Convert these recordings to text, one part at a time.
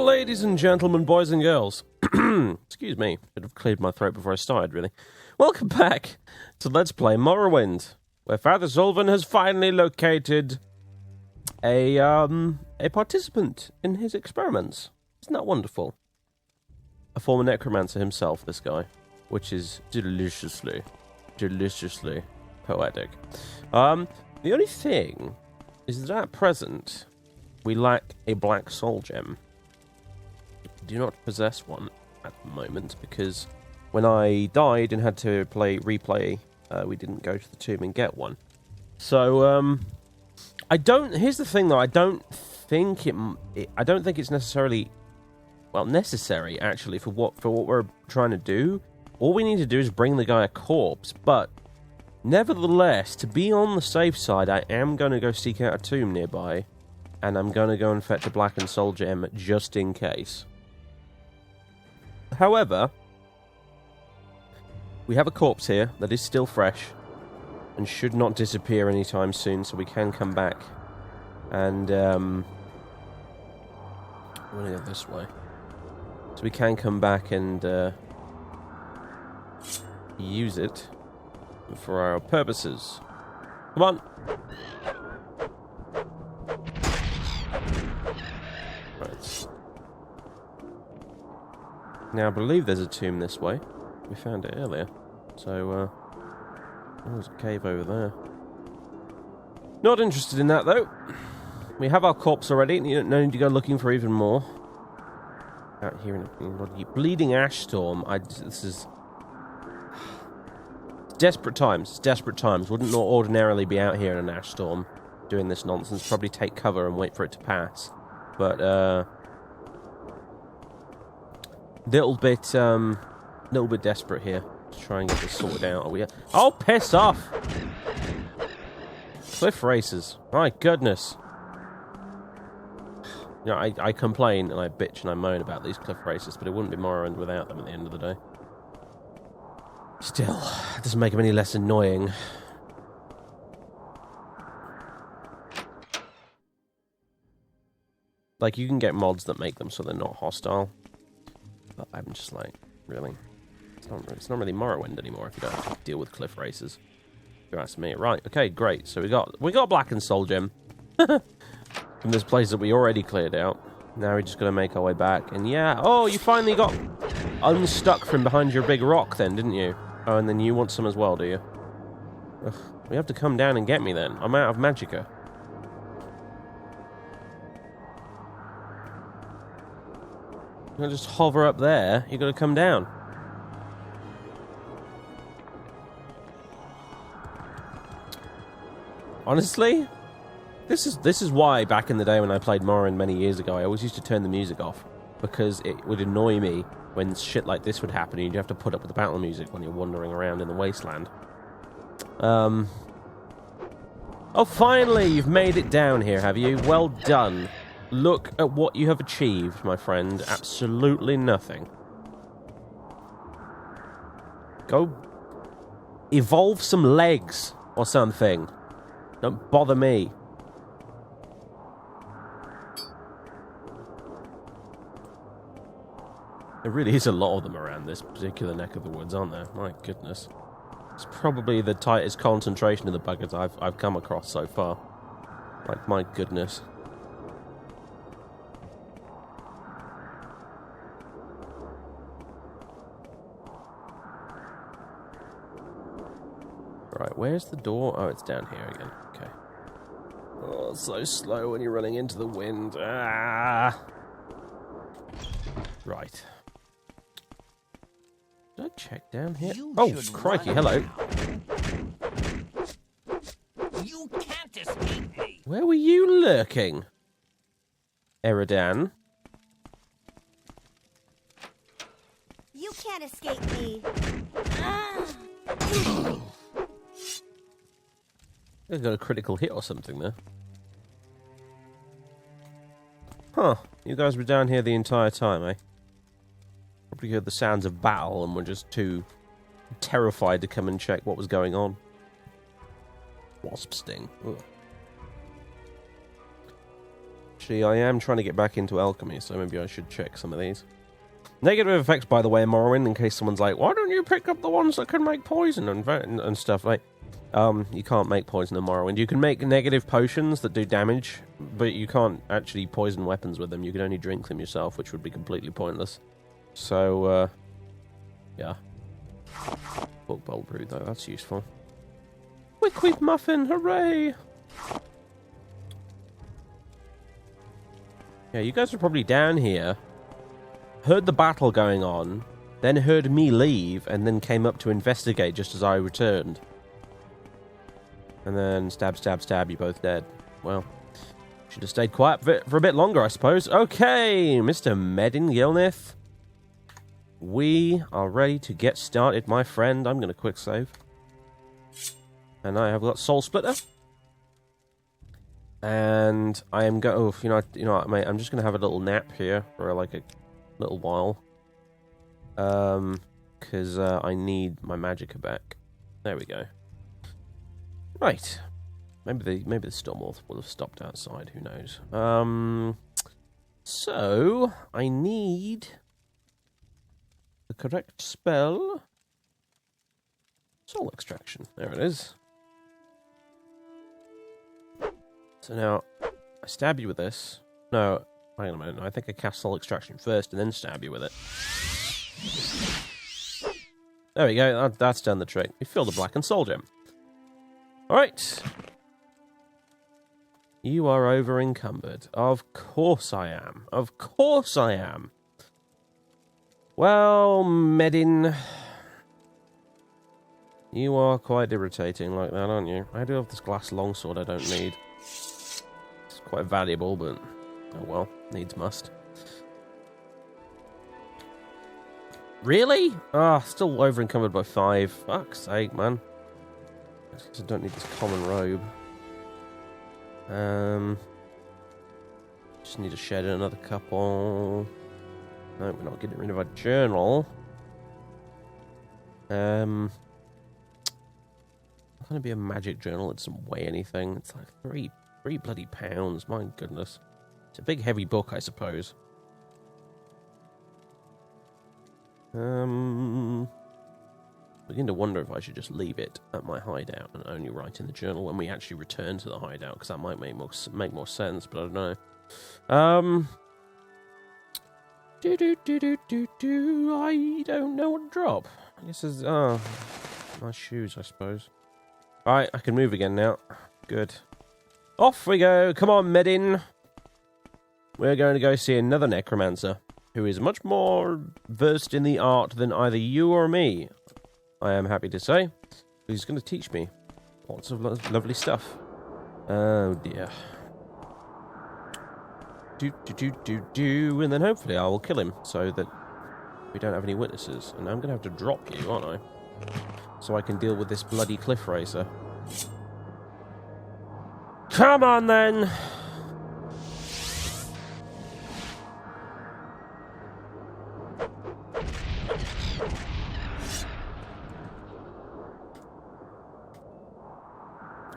Ladies and gentlemen, boys and girls. Excuse me, should have cleared my throat before I started, really. Welcome back to Let's Play Morrowind, where Father Zulvan has finally located a participant in his experiments. Isn't that wonderful? A former necromancer himself, this guy, which is deliciously poetic. The only thing is that at present, we lack a black soul gem. We do not possess one at the moment, because when I died and had to replay, we didn't go to the tomb and get one. So, here's the thing though, I don't think it's necessarily, well, necessary actually for what we're trying to do. All we need to do is bring the guy a corpse, but nevertheless, to be on the safe side, I am going to go seek out a tomb nearby, and I'm going to go and fetch a blackened soul gem just in case. However, we have a corpse here that is still fresh and should not disappear anytime soon, so we can come back and I'm going to go this way. So we can come back and use it for our purposes. Come on! Right. Now, I believe there's a tomb this way. We found it earlier. So, there's a cave over there. Not interested in that, though. We have our corpse already, and you don't need to go looking for even more. Out here in a bleeding ash storm. This is desperate times. It's desperate times. Wouldn't ordinarily be out here in an ash storm doing this nonsense. Probably take cover and wait for it to pass. But little bit desperate here to try and get this sorted out. Are we? Oh, piss off! Cliff races. My goodness. You know, I complain and I bitch and I moan about these cliff races, but it wouldn't be Morrowind without them at the end of the day. Still, it doesn't make them any less annoying. Like, you can get mods that make them so they're not hostile. But I'm just like, really? It's not really Morrowind anymore if you don't have to deal with cliff races. If you ask me. Right, okay, great. So we got blackened soul gem. From this place that we already cleared out. Now we just got to make our way back. And yeah, oh, you finally got unstuck from behind your big rock then, didn't you? Oh, and then you want some as well, do you? Ugh, you have to come down and get me then. I'm out of magicka. You're gonna just hover up there. You got to come down. Honestly, this is why back in the day when I played Morrowind many years ago, I always used to turn the music off, because it would annoy me when shit like this would happen and you'd have to put up with the battle music when you're wandering around in the wasteland. Oh, finally, you've made it down here, have you? Well done. Look at what you have achieved, my friend. Absolutely nothing. Go evolve some legs or something. Don't bother me. There really is a lot of them around this particular neck of the woods, aren't there? My goodness. It's probably the tightest concentration of the buggers I've come across so far. Like, my goodness. Right, where's the door? Oh, it's down here again. Okay. Oh, it's so slow when you're running into the wind. Ah! Right. Did I check down here? Oh, crikey, hello. You can't escape me. Where were you lurking, Eridan? You can't escape me. I got a critical hit or something there. Huh. You guys were down here the entire time, eh? Probably heard the sounds of battle and were just too terrified to come and check what was going on. Wasp sting. Ugh. Actually, I am trying to get back into alchemy, so maybe I should check some of these. Negative effects, by the way, in Morrowind, in case someone's like, why don't you pick up the ones that can make poison and stuff, like, you can't make poison in Morrowind. You can make negative potions that do damage, but you can't actually poison weapons with them. You can only drink them yourself, which would be completely pointless. So, yeah. Book bowl brew, though, that's useful. Quick muffin, hooray! Yeah, you guys are probably down here, heard the battle going on, then heard me leave, and then came up to investigate just as I returned. And then stab, you're both dead. Well, should have stayed quiet for a bit longer, I suppose. Okay, Mr. Medin Gilnith. We are ready to get started, my friend. I'm going to quick save. And I have got Soul Splitter. And I am going. Oh, you know what, mate. I'm just gonna have a little nap here for like a little while. Because I need my magicka back. There we go. Right. Maybe the storm will have stopped outside. Who knows? So I need the correct spell. Soul extraction. There it is. So now, I stab you with this. No, hang on a minute. No, I think I cast Soul Extraction first and then stab you with it. There we go. That's done the trick. We fill the blackened soul gem. Alright. You are over encumbered. Of course I am. Of course I am. Well, Medin. You are quite irritating like that, aren't you? I do have this glass longsword I don't need. Quite valuable, but oh well, needs must. Really? Ah, still over encumbered by 5. Fuck's sake, man. I don't need this common robe. Just need to shed another couple. No, we're not getting rid of our journal. Not gonna be a magic journal. It doesn't weigh anything. It's like 3 bloody pounds, my goodness. It's a big heavy book, I suppose. Begin to wonder if I should just leave it at my hideout and only write in the journal when we actually return to the hideout, because that might make more sense, but I don't know. I don't know what to drop. I guess there's, my shoes, I suppose. Alright, I can move again now. Good. Off we go. Come on, Medin. We're going to go see another necromancer, who is much more versed in the art than either you or me, I am happy to say. He's going to teach me lots of lovely stuff. Oh, dear. And then hopefully I will kill him, so that we don't have any witnesses. And I'm going to have to drop you, aren't I? So I can deal with this bloody cliff racer. Come on, then!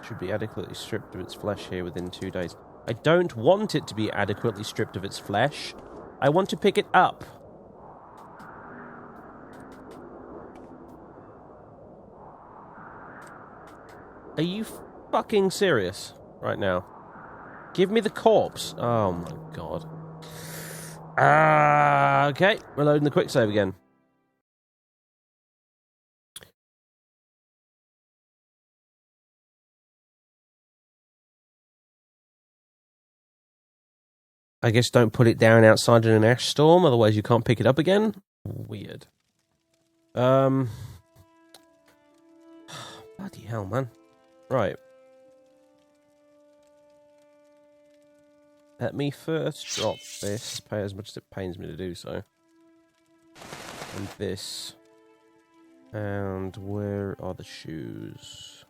Should be adequately stripped of its flesh here within 2 days. I don't want it to be adequately stripped of its flesh. I want to pick it up. Are you fucking serious right now? Give me the corpse. Oh my god. Okay, reloading the quick save again. I guess don't put it down outside in an ash storm, otherwise you can't pick it up again? Weird. Bloody hell, man. Right. Let me first drop this, pay as much as it pains me to do so. And this. And where are the shoes?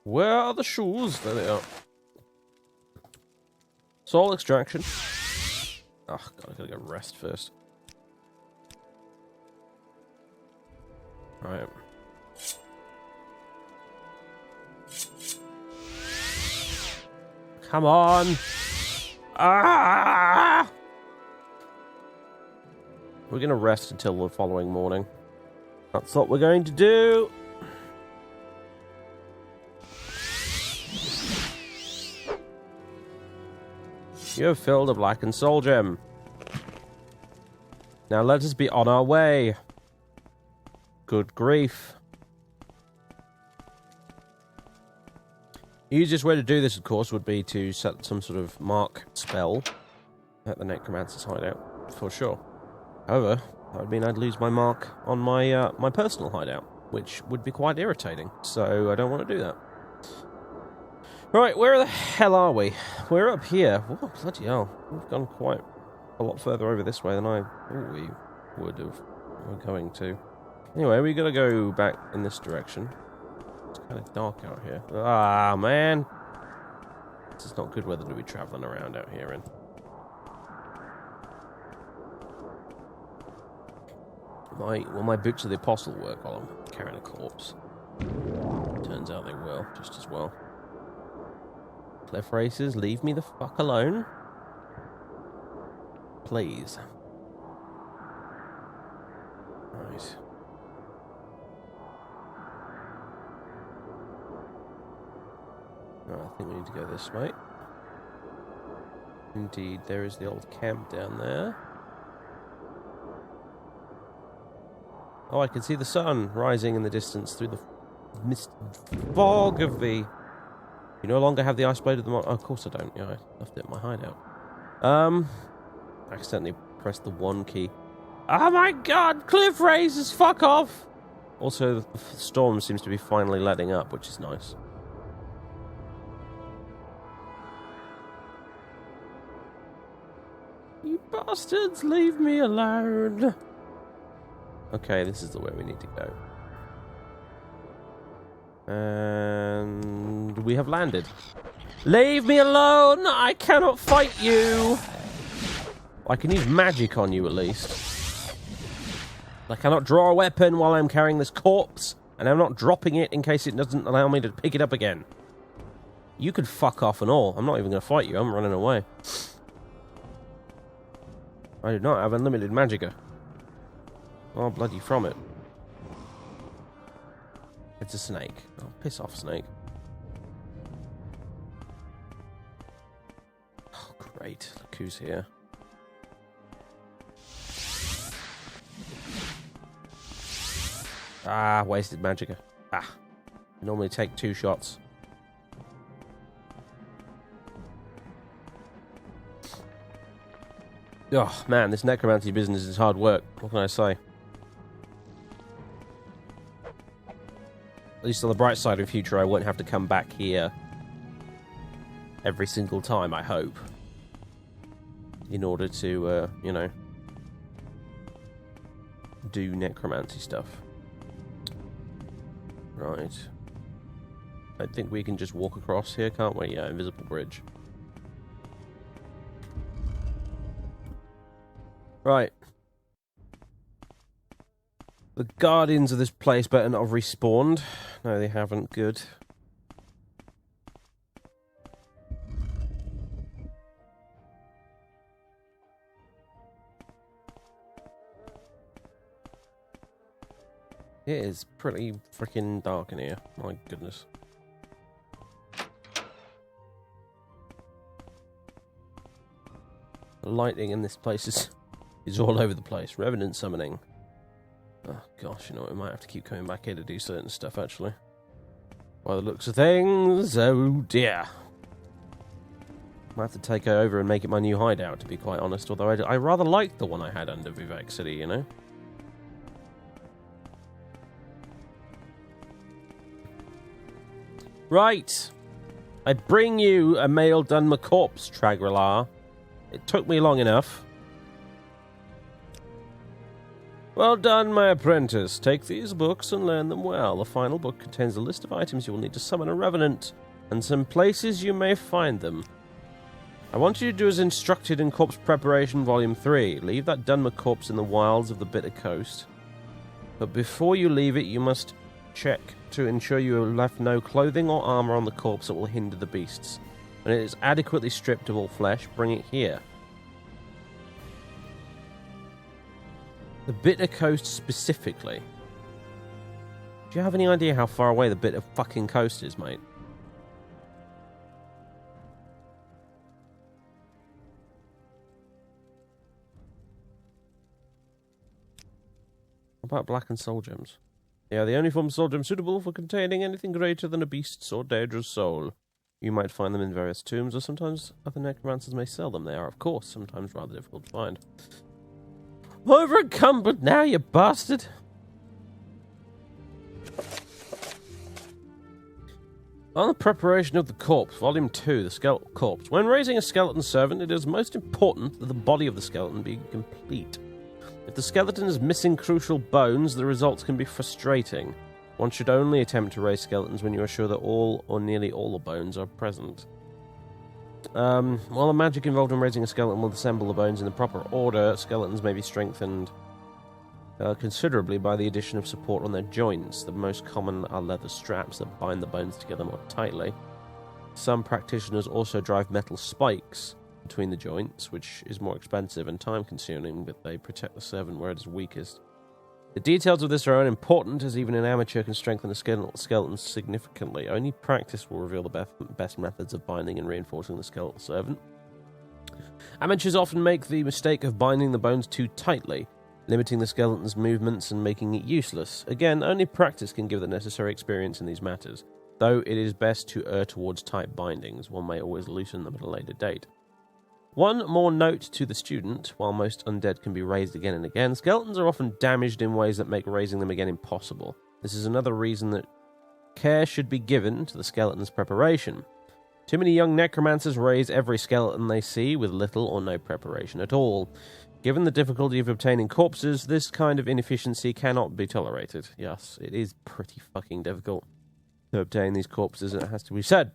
Where are the shoes? There they are. Soul extraction. Oh, God, I gotta go rest first. Right. Come on! Ah! We're going to rest until the following morning. That's what we're going to do. You have filled a blackened soul gem. Now let us be on our way. Good grief. The easiest way to do this, of course, would be to set some sort of mark spell at the necromancer's hideout, for sure. However, that would mean I'd lose my mark on my my personal hideout, which would be quite irritating, so I don't want to do that. Right, where the hell are we? We're up here. Oh, bloody hell. We've gone quite a lot further over this way than I thought we would have. We're going to. Anyway, we gotta go back in this direction. It's kind of dark out here. Ah, man. This is not good weather to be travelling around out here in. Will my boots of the apostle work while I'm carrying a corpse? Turns out they will, just as well. Cliff racers, leave me the fuck alone. Please. Right. I think we need to go this way. Indeed, there is the old camp down there. Oh, I can see the sun rising in the distance through the mist fog of the... You no longer have the ice blade of the... Oh, of course I don't. Yeah, I left it in my hideout. Accidentally pressed the 1 key. Oh my god! Cliff races! Fuck off! Also, the storm seems to be finally letting up, which is nice. You bastards! Leave me alone! Okay, this is the way we need to go. And we have landed. Leave me alone! I cannot fight you! I can use magic on you at least. I cannot draw a weapon while I'm carrying this corpse, and I'm not dropping it in case it doesn't allow me to pick it up again. You could fuck off and all. I'm not even going to fight you. I'm running away. I do not have unlimited magicka. Oh, bloody from it. It's a snake. Oh, piss off, snake. Oh, great. Look who's here. Ah, wasted magicka. Ah. I normally take 2 shots. Oh, man, this necromancy business is hard work. What can I say? At least on the bright side, in future, I won't have to come back here every single time, I hope. In order to, you know, do necromancy stuff. Right. I think we can just walk across here, can't we? Yeah, invisible bridge. Right. The guardians of this place better not have respawned. No, they haven't. Good. It is pretty freaking dark in here. My goodness. The lighting in this place is all over the place. Revenant summoning. Oh gosh, you know, we might have to keep coming back here to do certain stuff, actually. By the looks of things, oh dear. Might have to take her over and make it my new hideout, to be quite honest. Although I rather liked the one I had under Vivek City, you know? Right. I bring you a male Dunmer corpse, Tragrilar. It took me long enough. Well done, my apprentice. Take these books and learn them well. The final book contains a list of items you will need to summon a revenant, and some places you may find them. I want you to do as instructed in Corpse Preparation Volume 3. Leave that Dunmer corpse in the wilds of the Bitter Coast. But before you leave it, you must check to ensure you have left no clothing or armor on the corpse that will hinder the beasts. When it is adequately stripped of all flesh, bring it here. The Bitter Coast specifically. Do you have any idea how far away the Bitter fucking Coast is, mate? What about Black and Soul Gems? They are the only form of soul gem suitable for containing anything greater than a beast's or dangerous soul. You might find them in various tombs, or sometimes other necromancers may sell them. They are, of course, sometimes rather difficult to find. Over-encumbered now, you bastard! On the preparation of the corpse, Volume 2, the skeletal corpse. When raising a skeleton servant, it is most important that the body of the skeleton be complete. If the skeleton is missing crucial bones, the results can be frustrating. One should only attempt to raise skeletons when you are sure that all or nearly all the bones are present. While the magic involved in raising a skeleton will assemble the bones in the proper order, skeletons may be strengthened considerably by the addition of support on their joints. The most common are leather straps that bind the bones together more tightly. Some practitioners also drive metal spikes between the joints, which is more expensive and time-consuming, but they protect the servant where it is weakest. The details of this are unimportant, as even an amateur can strengthen a skeleton significantly. Only practice will reveal the best methods of binding and reinforcing the skeletal servant. Amateurs often make the mistake of binding the bones too tightly, limiting the skeleton's movements and making it useless. Again, only practice can give the necessary experience in these matters, though it is best to err towards tight bindings. One may always loosen them at a later date. One more note to the student: while most undead can be raised again and again, skeletons are often damaged in ways that make raising them again impossible. This is another reason that care should be given to the skeleton's preparation. Too many young necromancers raise every skeleton they see with little or no preparation at all. Given the difficulty of obtaining corpses, this kind of inefficiency cannot be tolerated. Yes, it is pretty fucking difficult to obtain these corpses, and it has to be said.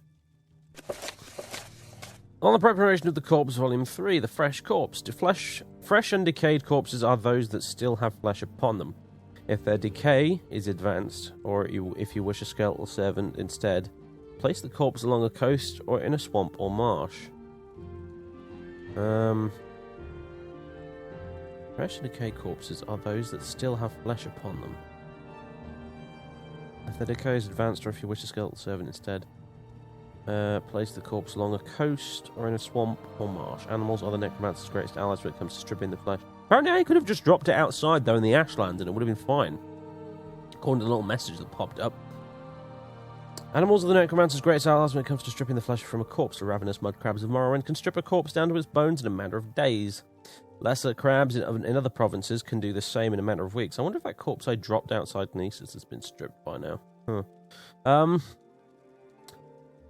On the preparation of the corpse, Volume 3, the fresh corpse. Fresh and decayed corpses are those that still have flesh upon them. If their decay is advanced, or if you wish a skeletal servant instead, place the corpse along a coast or in a swamp or marsh. Fresh and decayed corpses are those that still have flesh upon them. If their decay is advanced, or if you wish a skeletal servant instead, place the corpse along a coast or in a swamp or marsh. Animals are the necromancer's greatest allies when it comes to stripping the flesh. Apparently I could have just dropped it outside though in the Ashlander and it would have been fine, according to the little message that popped up. Animals are the necromancer's greatest allies when it comes to stripping the flesh from a corpse. The ravenous mud crabs of Morrowind can strip a corpse down to its bones in a matter of days. Lesser crabs in other provinces can do the same in a matter of weeks. I wonder if that corpse I dropped outside Nisus has been stripped by now.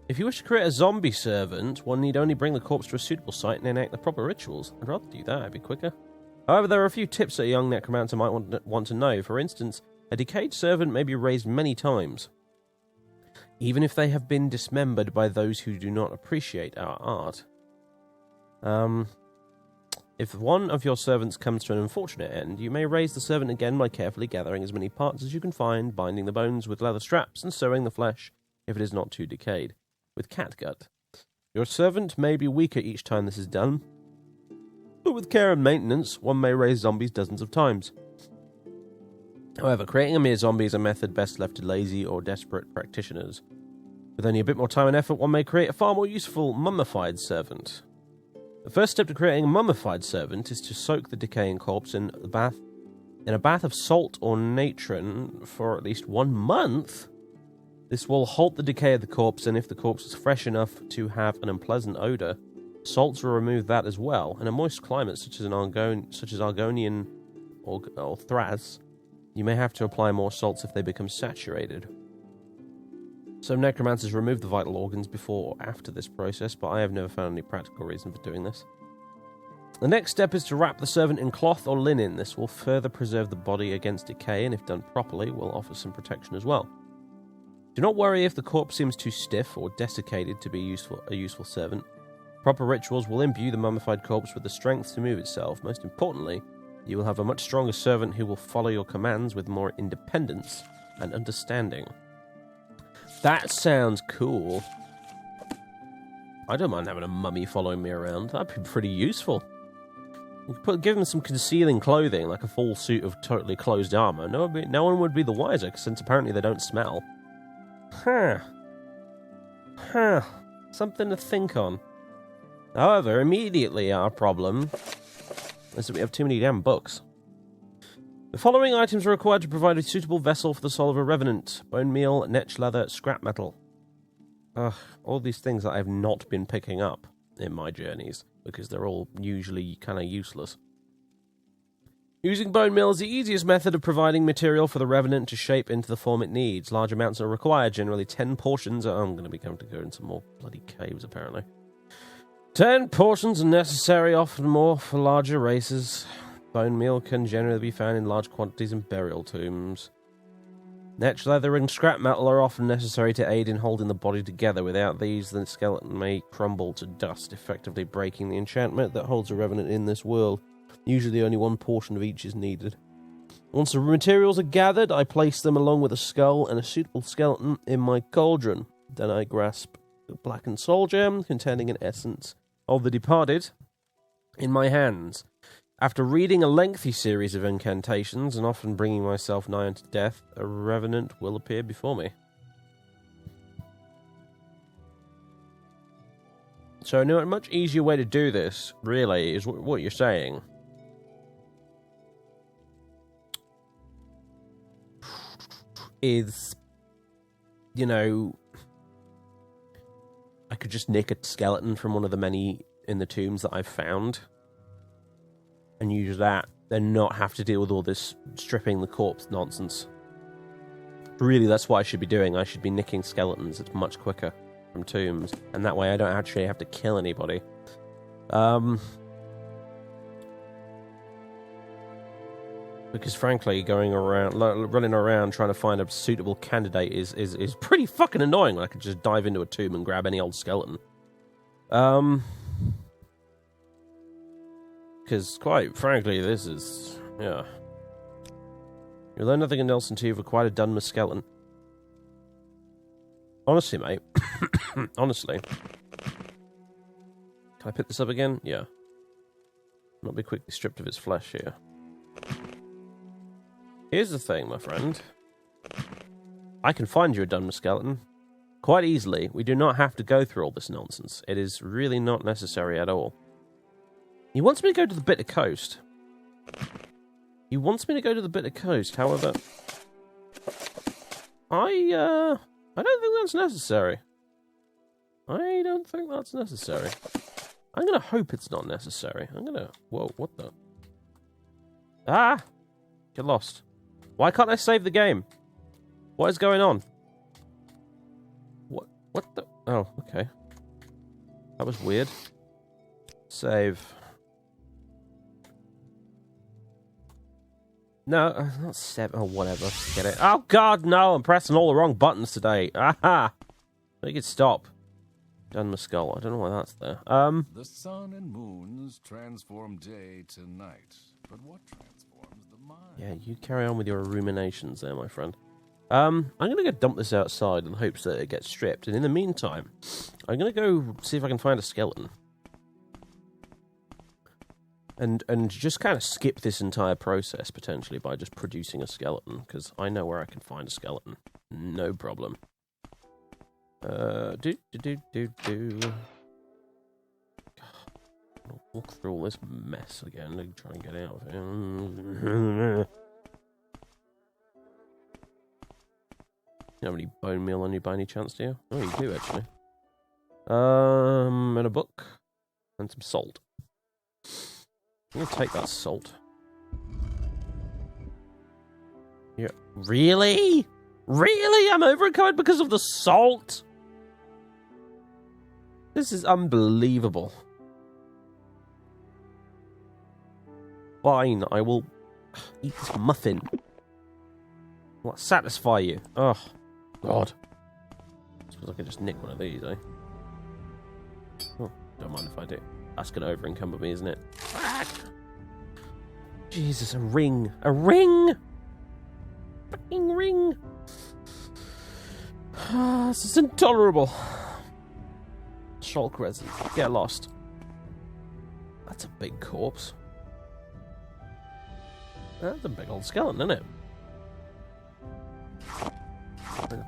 If you wish to create a zombie servant, one need only bring the corpse to a suitable site and enact the proper rituals. I'd rather do that, it'd be quicker. However, there are a few tips that a young necromancer might want to know. For instance, a decayed servant may be raised many times, even if they have been dismembered by those who do not appreciate our art. If one of your servants comes to an unfortunate end, you may raise the servant again by carefully gathering as many parts as you can find, binding the bones with leather straps, and sewing the flesh, if it is not too decayed, with catgut. Your servant may be weaker each time this is done, but with care and maintenance, one may raise zombies dozens of times. However, creating a mere zombie is a method best left to lazy or desperate practitioners. With only a bit more time and effort, one may create a far more useful mummified servant. The first step to creating a mummified servant is to soak the decaying corpse in a bath of salt or natron for at least 1 month. This will halt the decay of the corpse, and if the corpse is fresh enough to have an unpleasant odour, salts will remove that as well. In a moist climate such as Argonian or Thras, you may have to apply more salts if they become saturated. Some necromancers remove the vital organs before or after this process, but I have never found any practical reason for doing this. The next step is to wrap the servant in cloth or linen. This will further preserve the body against decay, and if done properly, will offer some protection as well. Do not worry if the corpse seems too stiff or desiccated to be a useful servant. Proper rituals will imbue the mummified corpse with the strength to move itself. Most importantly, you will have a much stronger servant who will follow your commands with more independence and understanding. That sounds cool. I don't mind having a mummy following me around. That'd be pretty useful. You could give him some concealing clothing, like a full suit of totally closed armor. No one would be the wiser, since apparently they don't smell. Huh. Something to think on. However, immediately our problem is that we have too many damn books. The following items are required to provide a suitable vessel for the soul of a revenant. Bone meal, netch leather, scrap metal. Ugh, all these things that I've not been picking up in my journeys, because they're all usually kind of useless. Using bone meal is the easiest method of providing material for the revenant to shape into the form it needs. Large amounts are required, generally 10 portions. Oh, I'm going to be going to go into more bloody caves, apparently. 10 portions are necessary, often more for larger races. Bone meal can generally be found in large quantities in burial tombs. Netch leather and scrap metal are often necessary to aid in holding the body together. Without these, the skeleton may crumble to dust, effectively breaking the enchantment that holds a revenant in this world. Usually only one portion of each is needed. Once the materials are gathered, I place them along with a skull and a suitable skeleton in my cauldron. Then I grasp the blackened soul gem containing an essence of the departed in my hands. After reading a lengthy series of incantations and often bringing myself nigh unto death, a revenant will appear before me. So a much easier way to do this, really, is what you're saying. Is, I could just nick a skeleton from one of the many in the tombs that I've found and use that, then not have to deal with all this stripping the corpse nonsense. Really, that's what I should be doing. I should be nicking skeletons. It's much quicker from tombs, and that way I don't actually have to kill anybody. Because frankly, running around trying to find a suitable candidate is pretty fucking annoying. I could just dive into a tomb and grab any old skeleton. Because, quite frankly, this is... yeah. You learn nothing else until you've acquired a Dunmer skeleton. Honestly, mate. Honestly. Can I pick this up again? Yeah. Not be quickly stripped of its flesh here. Here's the thing, my friend. I can find you a Dunmer skeleton quite easily. We do not have to go through all this nonsense. It is really not necessary at all. He wants me to go to the Bitter Coast. However, I don't think that's necessary. I'm gonna hope it's not necessary. Whoa, what the? Ah! Get lost. Why can't I save the game? What is going on? What the? Oh, okay. That was weird. Save. No, not 7. Oh, whatever. Get it. Oh, God, no. I'm pressing all the wrong buttons today. Aha! Make it stop. Done my skull. I don't know why that's there. The sun and moons transform day to night. But what transforms the mind? Yeah, you carry on with your ruminations there, my friend. I'm going to go dump this outside in hopes that it gets stripped. And in the meantime, I'm going to go see if I can find a skeleton. And just kind of skip this entire process, potentially, by just producing a skeleton, because I know where I can find a skeleton. No problem. I'll walk through all this mess again and try and get out of here. You have any bone meal on you by any chance, do you? Oh, you do, actually. And a book. And some salt. I'm gonna take that salt. Yeah. Really? Really? I'm overcome because of the salt? This is unbelievable. Fine, I will eat this muffin. Will that satisfy you? Oh, God. I suppose I can just nick one of these, eh? Oh, don't mind if I do. That's going to over-encumber me, isn't it? Jesus, a ring. A ring! Fucking ring! This is intolerable. shulk resin. Get lost. That's a big corpse. That's a big old skeleton, isn't it?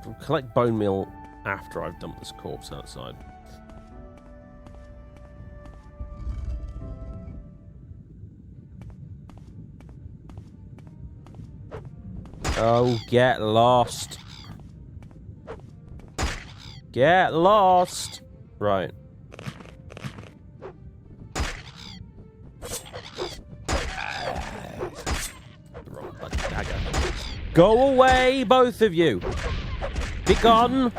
I'll collect bone meal after I've dumped this corpse outside. Oh, get lost. Get lost. Right. Go away, both of you. Be gone.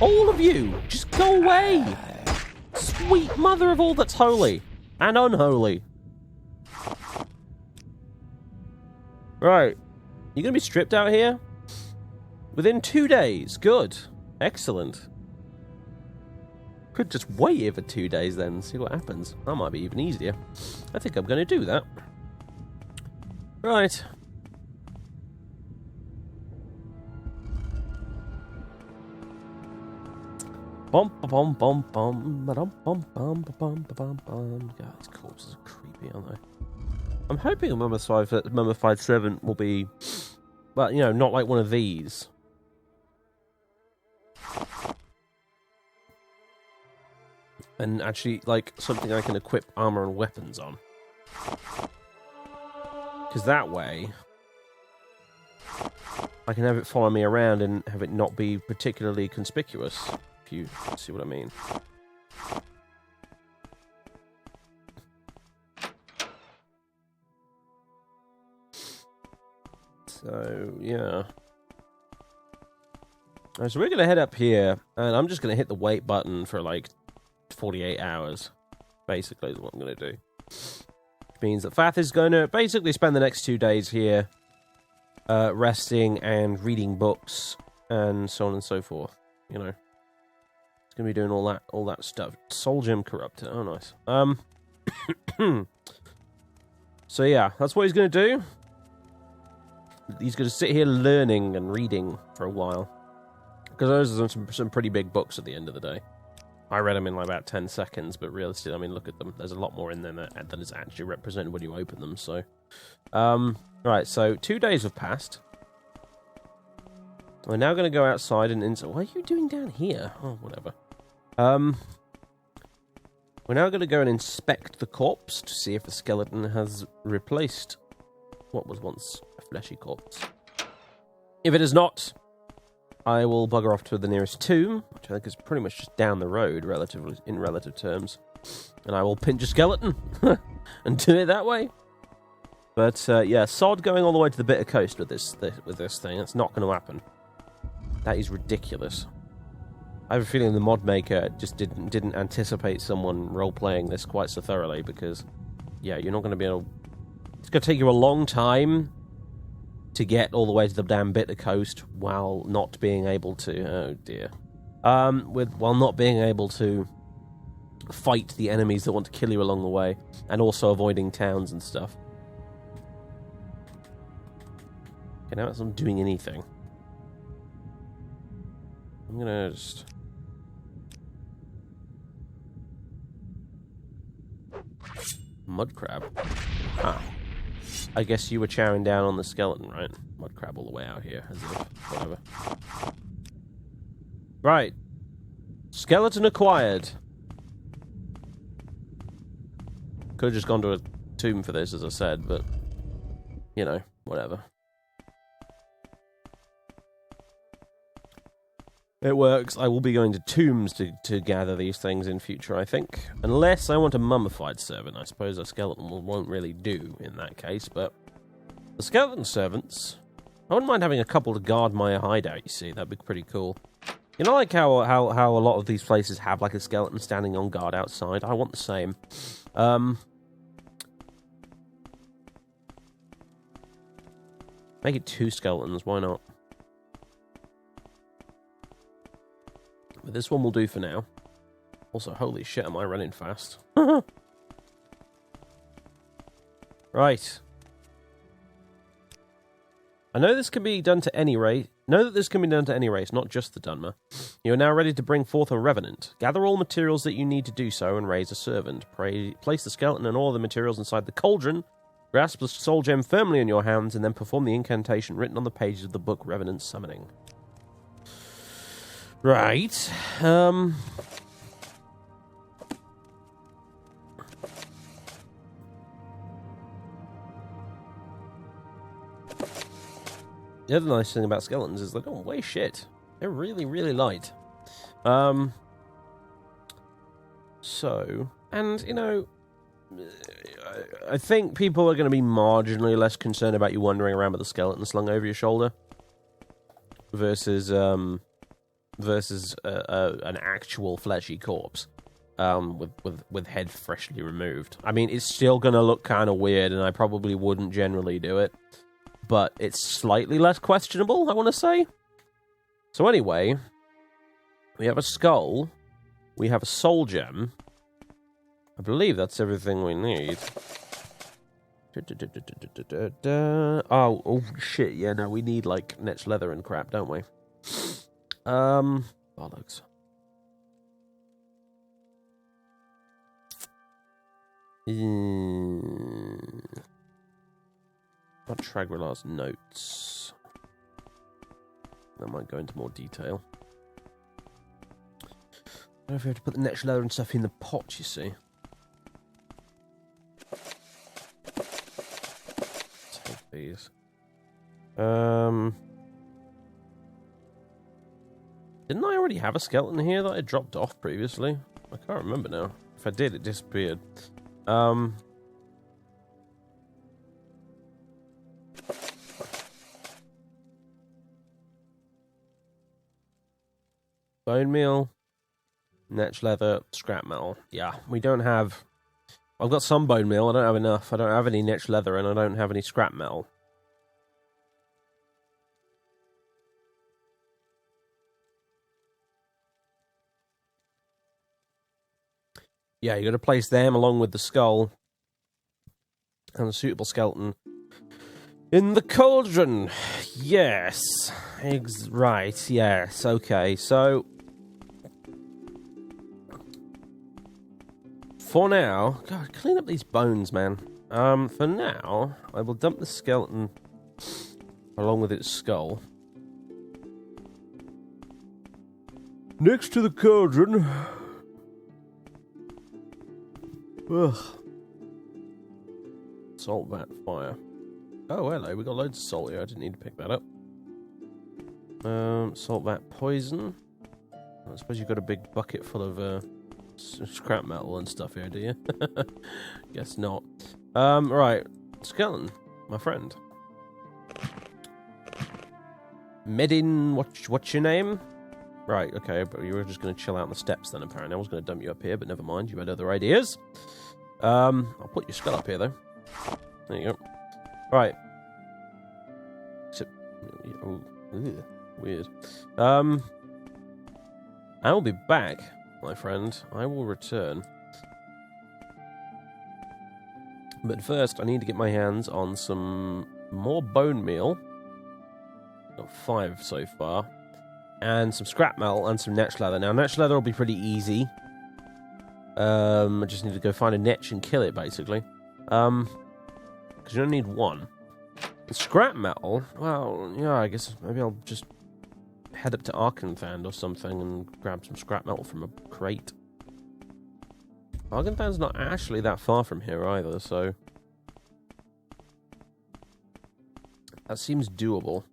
All of you. Just go away. Sweet mother of all that's holy and unholy. Right. You're going to be stripped out here? Within 2 days. Good. Excellent. Could just wait here for 2 days then and see what happens. That might be even easier. I think I'm going to do that. Right. Bum bum bum bum bum bum bum bum bum bum. God, these corpses are creepy, aren't they? I'm hoping a mummified servant will be, well, you know, not like one of these. And actually, like, something I can equip armor and weapons on. Because that way, I can have it follow me around and have it not be particularly conspicuous, if you see what I mean. So, yeah. Alright, so we're going to head up here, and I'm just going to hit the wait button for, like, 48 hours, basically, is what I'm going to do. Which means that Fath is going to basically spend the next 2 days here, resting and reading books, and so on and so forth, you know. It's going to be doing all that stuff. Soul Gem Corrupted, oh nice. So yeah, that's what he's going to do. He's going to sit here learning and reading for a while. Because those are some pretty big books at the end of the day. I read them in like about 10 seconds, but realistically, I mean, look at them. There's a lot more in there that is actually represented when you open them, so... right, so 2 days have passed. We're now going to go outside and... What are you doing down here? Oh, whatever. We're now going to go and inspect the corpse to see if the skeleton has replaced what was once a fleshy corpse. If it is not, I will bugger off to the nearest tomb, which I think is pretty much just down the road, in relative terms, and I will pinch a skeleton and do it that way. But yeah, sod going all the way to the bitter coast with this thing. It's not going to happen. That is ridiculous. I have a feeling the mod maker just didn't anticipate someone role-playing this quite so thoroughly, because yeah, you're not going to be able. It's going to take you a long time to get all the way to the damn bitter coast while not being able to. Oh dear. While not being able to fight the enemies that want to kill you along the way, and also avoiding towns and stuff. Okay, now I'm doing anything. I'm gonna just... Mud crab. Ah. I guess you were chowing down on the skeleton, right? Mud crab all the way out here, as if, whatever. Right. Skeleton acquired. Could have just gone to a tomb for this, as I said, but... You know, whatever. It works. I will be going to tombs to gather these things in future, I think. Unless I want a mummified servant. I suppose a skeleton won't really do in that case, but... The skeleton servants... I wouldn't mind having a couple to guard my hideout, you see. That'd be pretty cool. You know, like how a lot of these places have, like, a skeleton standing on guard outside? I want the same. Make it 2 skeletons, why not? But this one will do for now. Also, holy shit, am I running fast? Right. I know this can be done to any race. Know that this can be done to any race, not just the Dunmer. You are now ready to bring forth a Revenant. Gather all materials that you need to do so and raise a servant. Place the skeleton and all the materials inside the cauldron. Grasp the soul gem firmly in your hands and then perform the incantation written on the pages of the book Revenant Summoning. Right. The other nice thing about skeletons is they don't weigh shit. They're really, really light. So, and, you know, I think people are going to be marginally less concerned about you wandering around with a skeleton slung over your shoulder versus an actual fleshy corpse with head freshly removed. I mean, it's still going to look kind of weird, and I probably wouldn't generally do it. But it's slightly less questionable, I want to say. So anyway, we have a skull. We have a soul gem. I believe that's everything we need. Oh, shit, yeah, no, we need, like, netch leather and crap, don't we? Bollocks. About Tragrilar's notes. That might go into more detail. I don't know if we have to put the netch leather and stuff in the pot, you see. Take these. Didn't I already have a skeleton here that I dropped off previously? I can't remember now. If I did, it disappeared. Bone meal, netch leather, scrap metal. Yeah, we don't have... I've got some bone meal, I don't have enough. I don't have any netch leather, and I don't have any scrap metal. Yeah, you got to place them along with the skull and a suitable skeleton in the cauldron. Yes. Right, yes. Okay, so... For now... God, clean up these bones, man. For now, I will dump the skeleton along with its skull next to the cauldron. Ugh. Salt vat fire. Oh, hello, we got loads of salt here. I didn't need to pick that up. Salt vat poison. I suppose you've got a big bucket full of scrap metal and stuff here, do you? Guess not. Right. Skeleton, my friend. Medin, what's your name? Right, okay, but you were just going to chill out on the steps then, apparently. I was going to dump you up here, but never mind. You had other ideas. I'll put your skull up here, though. There you go. Right. Oh, weird. I will be back, my friend. I will return. But first, I need to get my hands on some more bone meal. Got 5 so far. And some scrap metal and some netch leather. Now, netch leather will be pretty easy. I just need to go find a netch and kill it, basically. Because you don't need one. And scrap metal, well, yeah, I guess maybe I'll just head up to Arkenthand or something and grab some scrap metal from a crate. Argenthand's not actually that far from here either, so... that seems doable.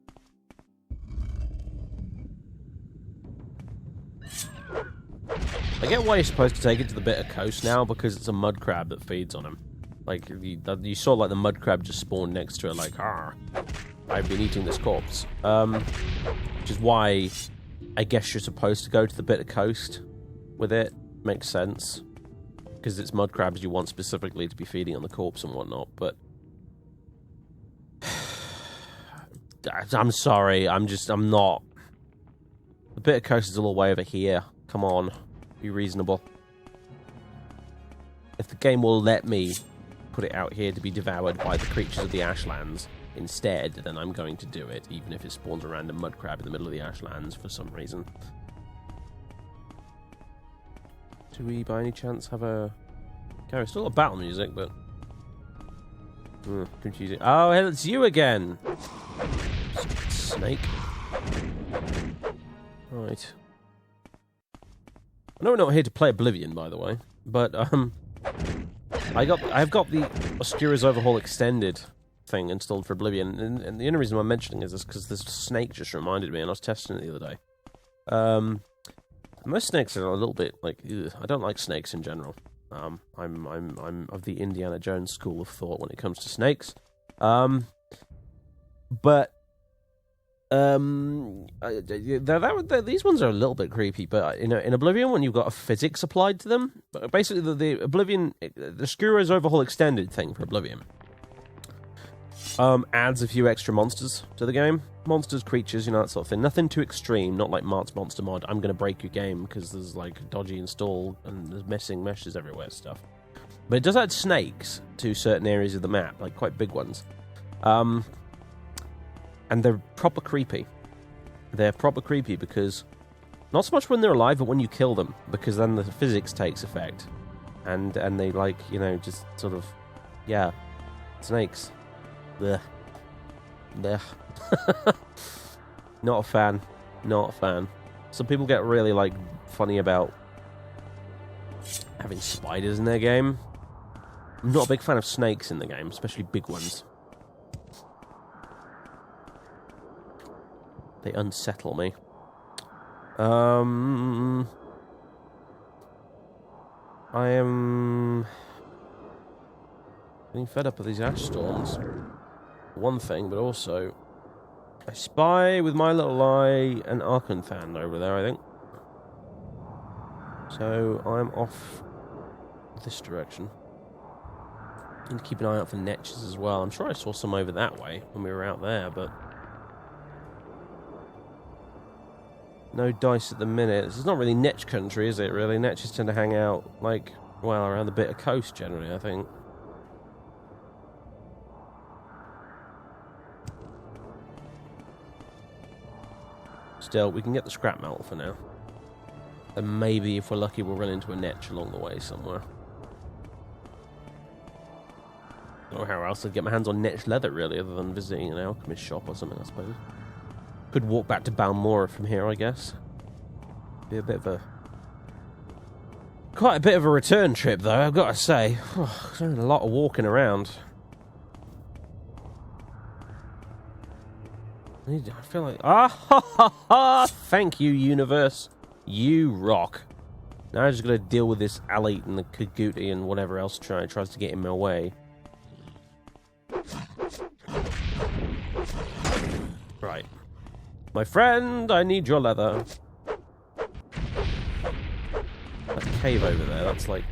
I get why you're supposed to take it to the bit of coast now, because it's a mud crab that feeds on him. Like, you saw, like, the mud crab just spawned next to it, like, "Arr, I've been eating this corpse." Which is why I guess you're supposed to go to the bit of coast with it. Makes sense. Because it's mud crabs you want specifically to be feeding on the corpse and whatnot, but... I'm sorry, I'm not... The bit of coast is a little way over here. Come on. Be reasonable. If the game will let me put it out here to be devoured by the creatures of the Ashlands, instead, then I'm going to do it, even if it spawns a random mud crab in the middle of the Ashlands for some reason. Do we, by any chance, have a... Okay, we still got battle music, but... confusing. Oh, hell, it's you again! Stupid snake. Right. I know we're not here to play Oblivion, by the way, but, I've got the Oscura's Overhaul Extended thing installed for Oblivion, and the only reason I'm mentioning is because this snake just reminded me, and I was testing it the other day. Most snakes are a little bit like, ugh. I don't like snakes in general. I'm of the Indiana Jones school of thought when it comes to snakes. But these ones are a little bit creepy. But in Oblivion, when you've got a physics applied to them, basically the Oblivion, the Skuro's Overhaul Extended thing for Oblivion, adds a few extra monsters to the game. Monsters, creatures, that sort of thing. Nothing too extreme, not like Mart's Monster Mod. I'm going to break your game because there's like dodgy install and there's missing meshes everywhere stuff. But it does add snakes to certain areas of the map, like quite big ones. And they're proper creepy. They're proper creepy because, not so much when they're alive, but when you kill them, because then the physics takes effect. And they like, just sort of, yeah, snakes. Blech. Blech. Not a fan. Not a fan. Some people get really, funny about having spiders in their game. I'm not a big fan of snakes in the game, especially big ones. They unsettle me. I am getting fed up with these ash storms. One thing, but also I spy with my little eye an Archon over there, I think. So I'm off this direction. Need to keep an eye out for netches as well. I'm sure I saw some over that way when we were out there, but no dice at the minute. This is not really netch country, is it, really? Netches tend to hang out, around the bit of coast, generally, I think. Still, we can get the scrap metal for now. And maybe, if we're lucky, we'll run into a netch along the way somewhere. I don't know how else I'd get my hands on netch leather, really, other than visiting an alchemist shop or something, I suppose. Could walk back to Balmora from here, I guess. Be a bit of a... Quite a bit of a return trip, though, I've got to say. Doing a lot of walking around. I feel like... Thank you, universe. You rock. Now I'm just going to deal with this Alate and the Kaguti and whatever else tries to get in my way. Right. My friend, I need your leather. That cave over there, that's like...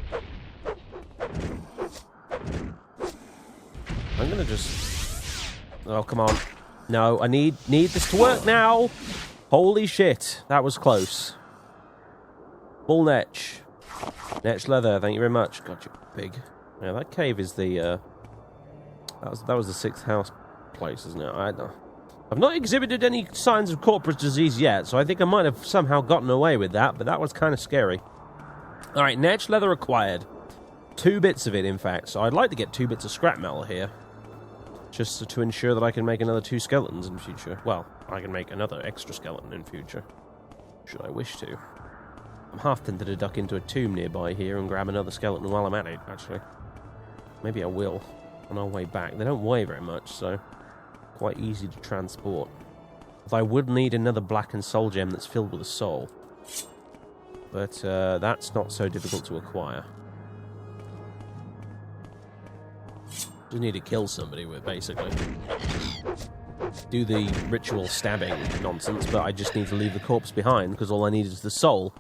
I'm going to just... Oh, come on. No, I need this to work now. Holy shit, that was close. Full netch. Netch leather, thank you very much. God, you're big. Yeah, that cave is the, that was the 6th house place, isn't it? I've not exhibited any signs of corporate disease yet, so I think I might have somehow gotten away with that, but that was kind of scary. Alright, netch leather acquired. 2 bits of it, in fact, so I'd like to get 2 bits of scrap metal here. Just to ensure that I can make another 2 skeletons in future. Well, I can make another extra skeleton in future. Should I wish to. I'm half tempted to duck into a tomb nearby here and grab another skeleton while I'm at it, actually. Maybe I will, on our way back. They don't weigh very much, so quite easy to transport. Although I would need another blackened soul gem that's filled with a soul. But that's not so difficult to acquire. Just need to kill somebody with, basically. Do the ritual stabbing nonsense, but I just need to leave the corpse behind, because all I need is the soul,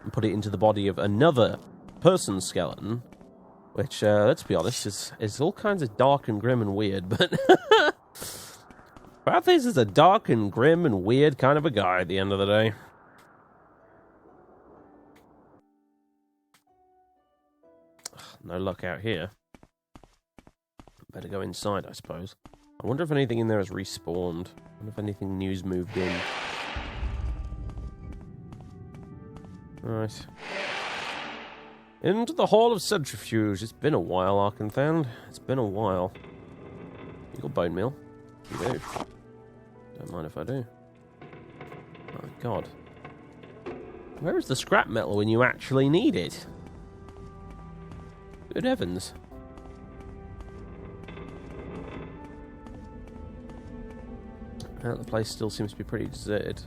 and put it into the body of another person's skeleton, which, let's be honest, is all kinds of dark and grim and weird, but... Brathis is a dark and grim and weird kind of a guy at the end of the day. No luck out here. Better go inside, I suppose. I wonder if anything in there has respawned. I wonder if anything new's moved in. Right. Into the Hall of Centrifuge. It's been a while, Arkanthan. It's been a while. You got bone meal? You do. Don't mind if I do. Oh, God. Where is the scrap metal when you actually need it? Good heavens. The place still seems to be pretty deserted.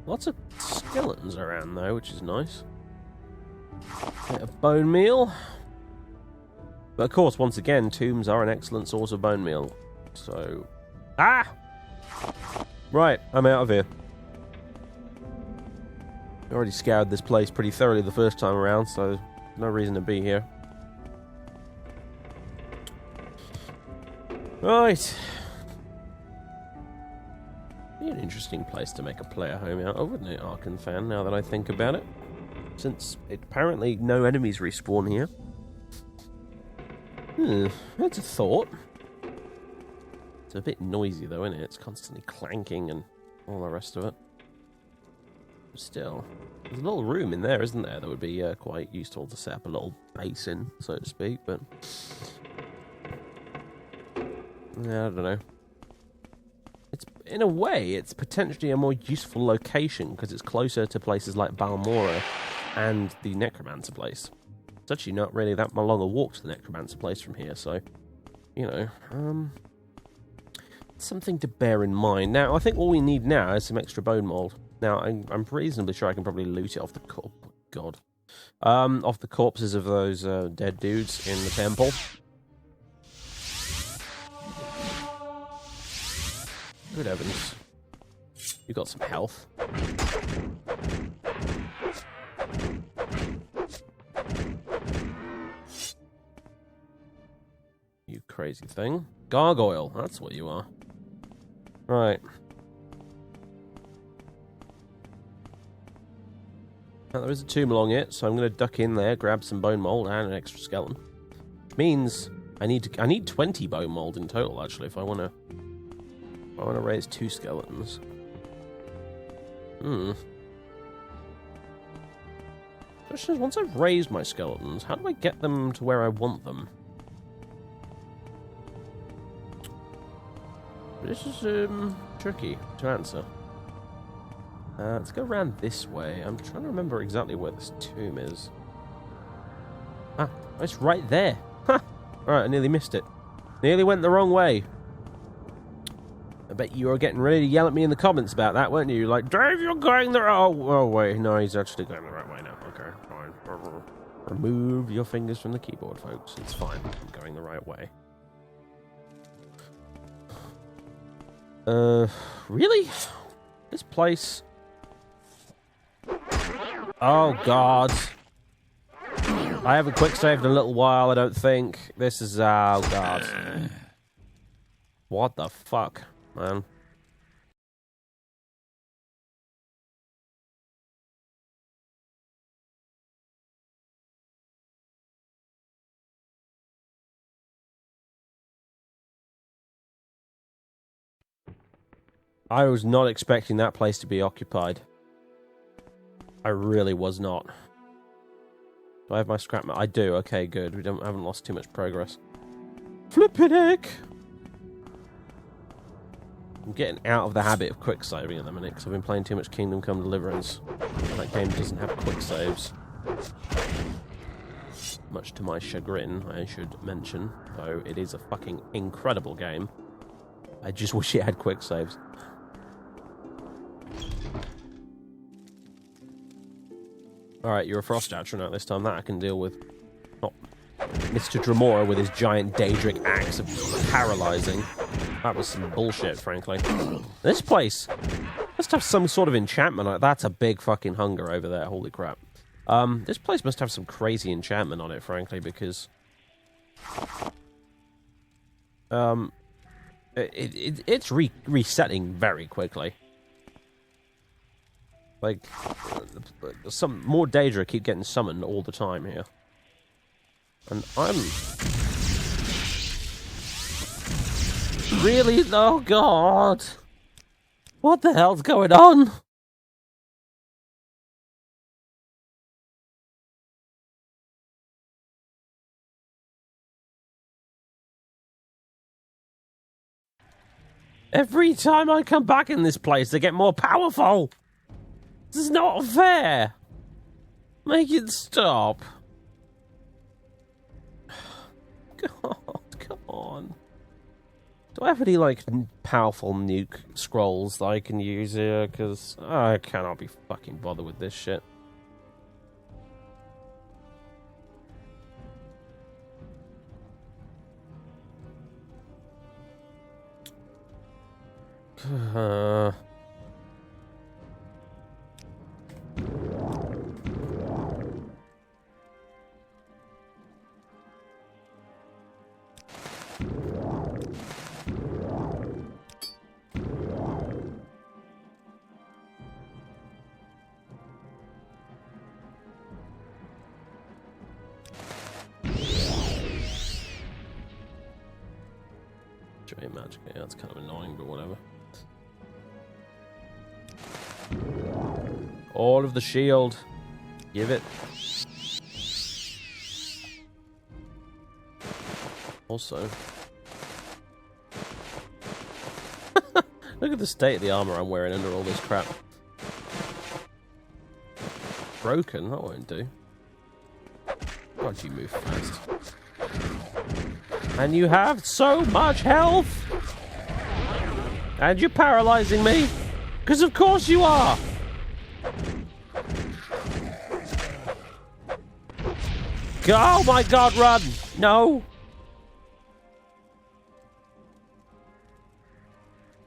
Lots of skeletons around, though, which is nice. Bit of bone meal. But, of course, once again, tombs are an excellent source of bone meal. So... Ah! Right, I'm out of here. I already scoured this place pretty thoroughly the first time around, so no reason to be here. Right. Be an interesting place to make a player home out of, wouldn't it, Arkanthan, now that I think about it? Since apparently no enemies respawn here. That's a thought. It's a bit noisy though, isn't it? It's constantly clanking and all the rest of it. But still, there's a little room in there, isn't there, that would be quite useful to set up a little base in, so to speak, but... Yeah, I don't know. It's, in a way, it's potentially a more useful location because it's closer to places like Balmora and the Necromancer place. It's actually not really that long a walk to the Necromancer place from here, so, you know, something to bear in mind. Now, I think all we need now is some extra bone mold. Now, I'm reasonably sure I can probably loot it off the off the corpses of those dead dudes in the temple. Good heavens. You got some health. You crazy thing. Gargoyle, that's what you are. Right. Now, there is a tomb along it, so I'm going to duck in there, grab some bone mold and an extra skeleton. Which means I need 20 bone mold in total, actually, if I want to raise 2 skeletons. Question is, once I've raised my skeletons, how do I get them to where I want them? This is tricky to answer. Let's go around this way. I'm trying to remember exactly where this tomb is. Ah, it's right there. Ha! Alright, I nearly missed it. Nearly went the wrong way. I bet you were getting ready to yell at me in the comments about that, weren't you? Like, Dave, you're going the wrong... Oh, wait. No, he's actually going the right way now. Okay, fine. Remove your fingers from the keyboard, folks. It's fine. I'm going the right way. Really? This place... Oh, God. I haven't quick saved in a little while, I don't think. This is... Oh, God. What the fuck, man? I was not expecting that place to be occupied. I really was not. Do I have my scrap metal? I do. Okay, good. We haven't lost too much progress. Flippin' heck! I'm getting out of the habit of quick saving at the minute because I've been playing too much Kingdom Come Deliverance. That game doesn't have quick saves. Much to my chagrin, I should mention. Though it is a fucking incredible game. I just wish it had quick saves. Alright, you're a Frost Astronaut this time. That I can deal with. Not Mr. Dremora with his giant Daedric axe of paralyzing. That was some bullshit, frankly. This place must have some sort of enchantment. That's a big fucking hunger over there. Holy crap. This place must have some crazy enchantment on it, frankly, because... It's resetting very quickly. Like, some more Daedra keep getting summoned all the time here. And I'm... Really? Oh, God. What the hell's going on? Every time I come back in this place, they get more powerful. This is not fair. Make it stop. God, come on. Do I have any, like, powerful nuke scrolls that I can use here? Because I cannot be fucking bothered with this shit. Giant magic, yeah, that's kind of annoying, but whatever. All of the shield. Give it. Also, look at the state of the armor I'm wearing under all this crap. Broken, that won't do. Why'd you move fast? And you have so much health! And you're paralyzing me! Because of course you are! Oh my god, run! No!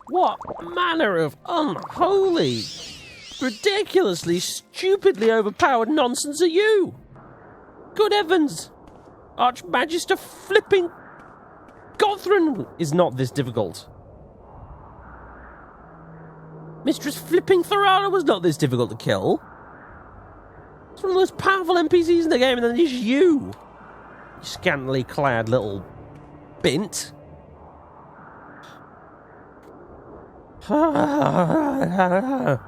What manner of unholy, ridiculously, stupidly overpowered nonsense are you? Good heavens! Archmagister flipping Gothran is not this difficult. Mistress flipping Thorana was not this difficult to kill. It's one of the most powerful NPCs in the game, and then there's you. You scantily clad little bint. All I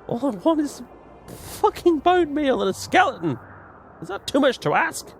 want is some fucking bone meal and a skeleton. Is that too much to ask?